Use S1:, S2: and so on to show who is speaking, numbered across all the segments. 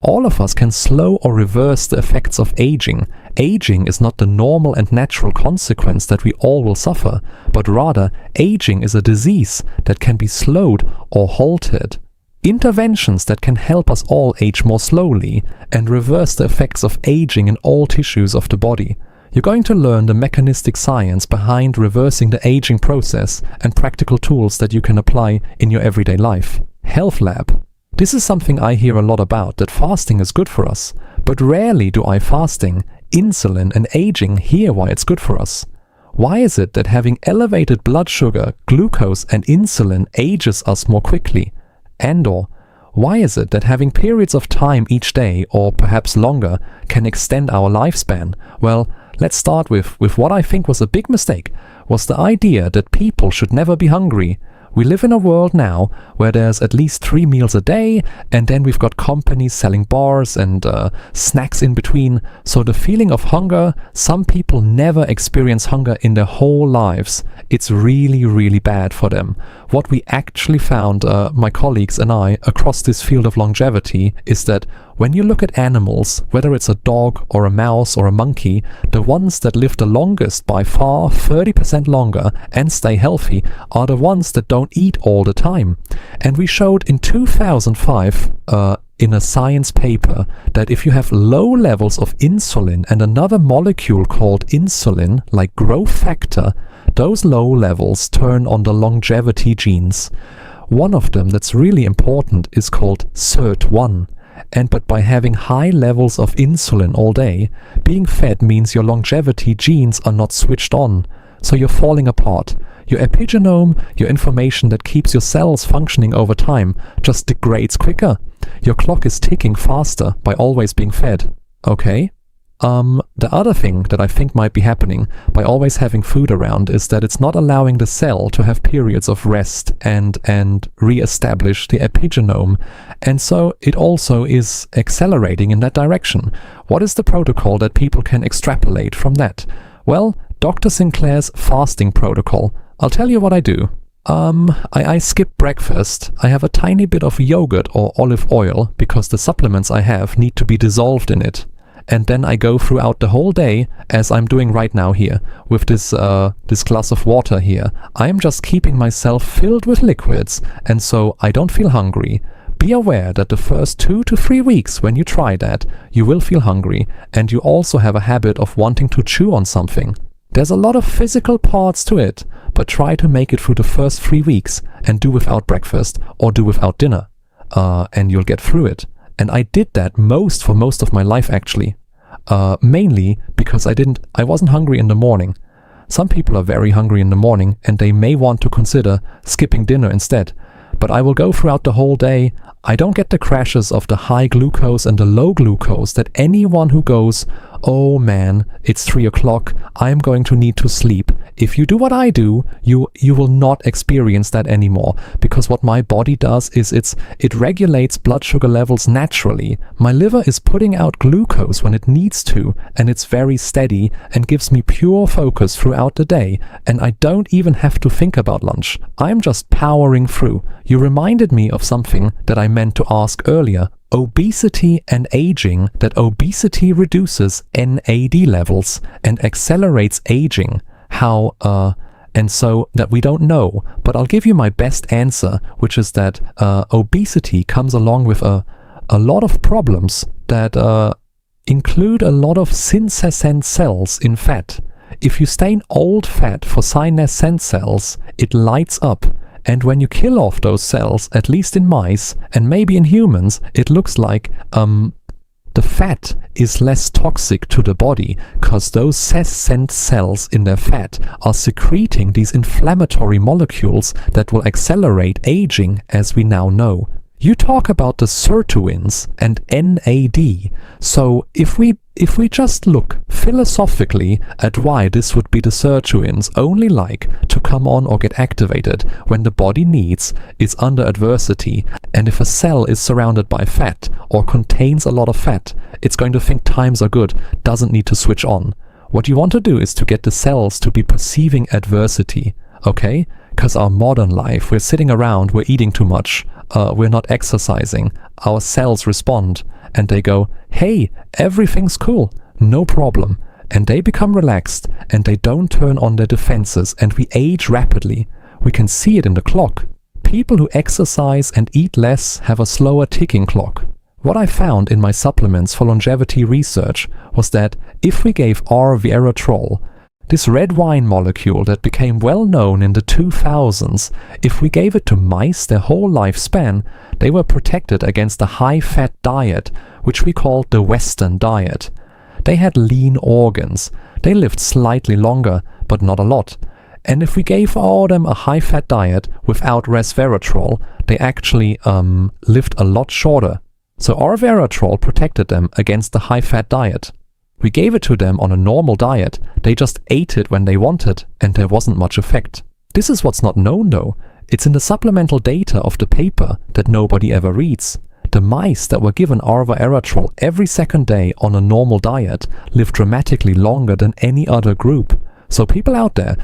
S1: All of us can slow or reverse the effects of aging. Aging is not the normal and natural consequence that we all will suffer, but rather aging is a disease that can be slowed or halted. Interventions that can help us all age more slowly and reverse the effects of aging in all tissues of the body. You're going to learn the mechanistic science behind reversing the aging process and practical tools that you can apply in your everyday life. Health Lab. This is something I hear a lot about, that fasting is good for us, but rarely do I fasting, insulin and aging hear why it's good for us. Why is it that having elevated blood sugar, glucose and insulin ages us more quickly? And/or why is it that having periods of time each day, or perhaps longer, can extend our lifespan? Well, let's start with what I think was a big mistake, was the idea that people should never be hungry. We live in a world now where there's at least 3 meals a day, and then we've got companies selling bars and snacks in between. So the feeling of hunger, some people never experience hunger in their whole lives. It's really, really bad for them. What we actually found, my colleagues and I, across this field of longevity, is that when you look at animals, whether it's a dog or a mouse or a monkey, the ones that live the longest, by far 30% longer, and stay healthy, are the ones that don't eat all the time. And we showed in 2005 in a science paper that if you have low levels of insulin and another molecule called insulin, like growth factor, those low levels turn on the longevity genes. One of them that's really important is called SIRT1. But by having high levels of insulin all day, being fed means your longevity genes are not switched on. So you're falling apart. Your epigenome, your information that keeps your cells functioning over time, just degrades quicker. Your clock is ticking faster by always being fed. Okay? The other thing that I think might be happening by always having food around is that it's not allowing the cell to have periods of rest and re-establish the epigenome. And so it also is accelerating in that direction. What is the protocol that people can extrapolate from that? Well, Dr. Sinclair's fasting protocol. I'll tell you what I do. I skip breakfast. I have a tiny bit of yogurt or olive oil because the supplements I have need to be dissolved in it. And then I go throughout the whole day, as I'm doing right now here, with this glass of water here. I'm just keeping myself filled with liquids, and so I don't feel hungry. Be aware that the first 2 to 3 weeks when you try that, you will feel hungry, and you also have a habit of wanting to chew on something. There's a lot of physical parts to it, but try to make it through the first 3 weeks and do without breakfast or do without dinner, and you'll get through it. And I did that for most of my life actually, mainly because I wasn't hungry in the morning. Some people are very hungry in the morning and they may want to consider skipping dinner instead. But I will go throughout the whole day. I don't get the crashes of the high glucose and the low glucose that anyone who goes, oh man, it's 3 o'clock, I'm going to need to sleep. If you do what I do, you will not experience that anymore, because what my body does is it regulates blood sugar levels naturally. My liver is putting out glucose when it needs to, and it's very steady and gives me pure focus throughout the day, and I don't even have to think about lunch. I'm just powering through. You reminded me of something that I meant to ask earlier. Obesity and aging, that obesity reduces NAD levels and accelerates aging. How, and so that we don't know, but I'll give you my best answer, which is that obesity comes along with a lot of problems that include a lot of senescent cells in fat. If you stain old fat for senescent cells, it lights up. And when you kill off those cells, at least in mice, and maybe in humans, it looks like the fat is less toxic to the body, because those senescent cells in their fat are secreting these inflammatory molecules that will accelerate aging, as we now know. You talk about the sirtuins and NAD. So if we just look philosophically at why this would be the sirtuins only like to come on or get activated when the body needs is under adversity, and if a cell is surrounded by fat or contains a lot of fat, it's going to think times are good, doesn't need to switch on. What you want to do is to get the cells to be perceiving adversity, okay? Because our modern life, we're sitting around, we're eating too much, we're not exercising, our cells respond, and they go, hey, everything's cool, no problem. And they become relaxed and they don't turn on their defenses, and we age rapidly. We can see it in the clock. People who exercise and eat less have a slower ticking clock. What I found in my supplements for longevity research was that if we gave resveratrol, this red wine molecule that became well known in the 2000s, if we gave it to mice their whole lifespan, they were protected against a high-fat diet, which we called the Western diet. They had lean organs. They lived slightly longer, but not a lot. And if we gave all them a high-fat diet without resveratrol, they actually lived a lot shorter. So resveratrol protected them against the high-fat diet. We gave it to them on a normal diet. They just ate it when they wanted, and there wasn't much effect. This is what's not known though. It's in the supplemental data of the paper that nobody ever reads. The mice that were given resveratrol every second day on a normal diet lived dramatically longer than any other group. So people out there,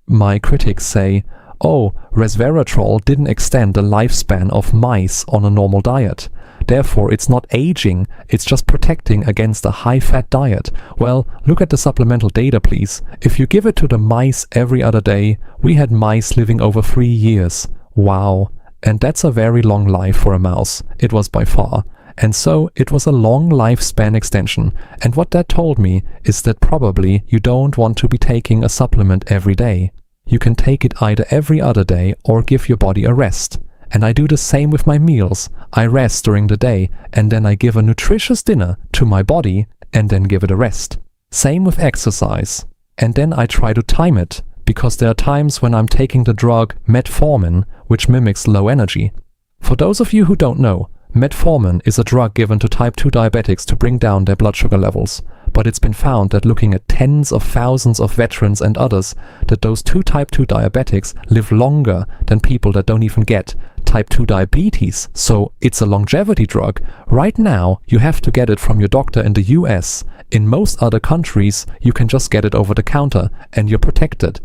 S1: my critics say, oh, resveratrol didn't extend the lifespan of mice on a normal diet. Therefore, it's not aging, it's just protecting against a high-fat diet. Well, look at the supplemental data, please. If you give it to the mice every other day, we had mice living over 3 years. Wow. And that's a very long life for a mouse. It was by far. And so it was a long lifespan extension. And what that told me is that probably you don't want to be taking a supplement every day. You can take it either every other day or give your body a rest. And I do the same with my meals. I rest during the day and then I give a nutritious dinner to my body and then give it a rest. Same with exercise. And then I try to time it, because there are times when I'm taking the drug metformin, which mimics low energy. For those of you who don't know, metformin is a drug given to type 2 diabetics to bring down their blood sugar levels. But it's been found that looking at tens of thousands of veterans and others, that those type 2 diabetics live longer than people that don't even get type 2 diabetes. So it's a longevity drug. Right now, you have to get it from your doctor in the US. In most other countries, you can just get it over the counter and you're protected.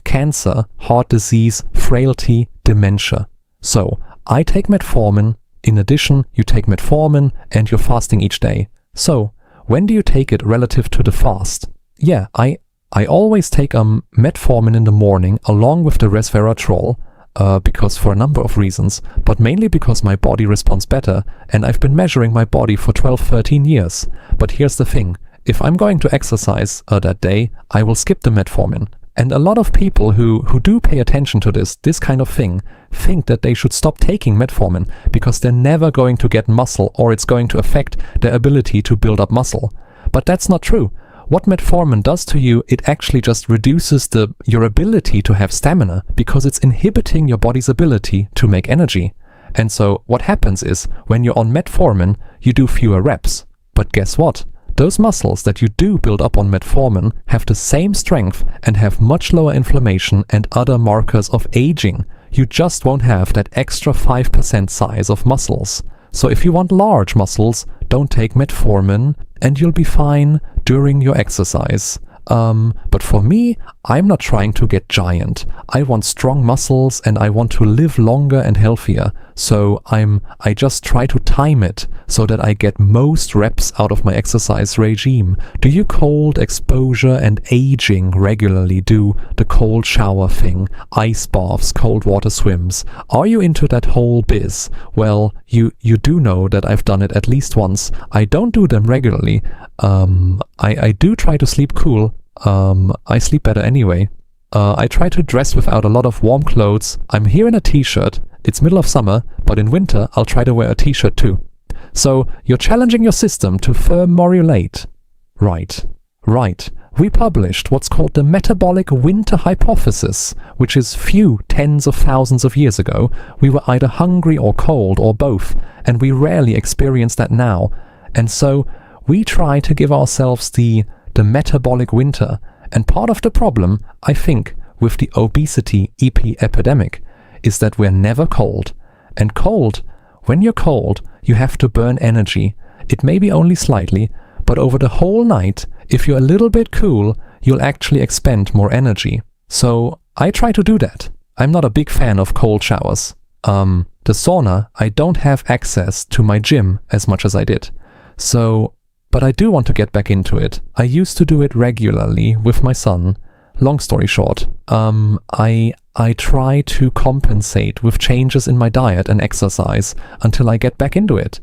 S1: Cancer, heart disease, frailty, dementia. So I take metformin. In addition, you take metformin and you're fasting each day. So when do you take it relative to the fast? Yeah, I always take metformin in the morning along with the resveratrol, because for a number of reasons, but mainly because my body responds better, and I've been measuring my body for 12-13 years. But here's the thing, if I'm going to exercise that day, I will skip the metformin. And a lot of people who do pay attention to this kind of thing, think that they should stop taking metformin because they're never going to get muscle or it's going to affect their ability to build up muscle. But that's not true. What metformin does to you, it actually just reduces your ability to have stamina because it's inhibiting your body's ability to make energy. And so what happens is when you're on metformin, you do fewer reps. But guess what? Those muscles that you do build up on metformin have the same strength and have much lower inflammation and other markers of aging. You just won't have that extra 5% size of muscles. So if you want large muscles, don't take metformin and you'll be fine during your exercise. But for me, I'm not trying to get giant. I want strong muscles and I want to live longer and healthier. So I just try to time it so that I get most reps out of my exercise regime. Do you cold exposure and aging regularly? Do the cold shower thing, ice baths, cold water swims? Are you into that whole biz? Well, you do know that I've done it at least once. I don't do them regularly. I do try to sleep cool. I sleep better anyway. I try to dress without a lot of warm clothes. I'm here in a t-shirt. It's middle of summer, but in winter I'll try to wear a t-shirt too. So you're challenging your system to thermorelate. Right. We published what's called the metabolic winter hypothesis, which is few tens of thousands of years ago. We were either hungry or cold or both, and we rarely experience that now. And so we try to give ourselves the metabolic winter. And part of the problem, I think, with the obesity epidemic is that we're never cold. And cold, when you're cold, you have to burn energy. It may be only slightly, but over the whole night, if you're a little bit cool, you'll actually expend more energy. So I try to do that. I'm not a big fan of cold showers. The sauna, I don't have access to my gym as much as I did. So, but I do want to get back into it. I used to do it regularly with my son. Long story short, I try to compensate with changes in my diet and exercise until I get back into it.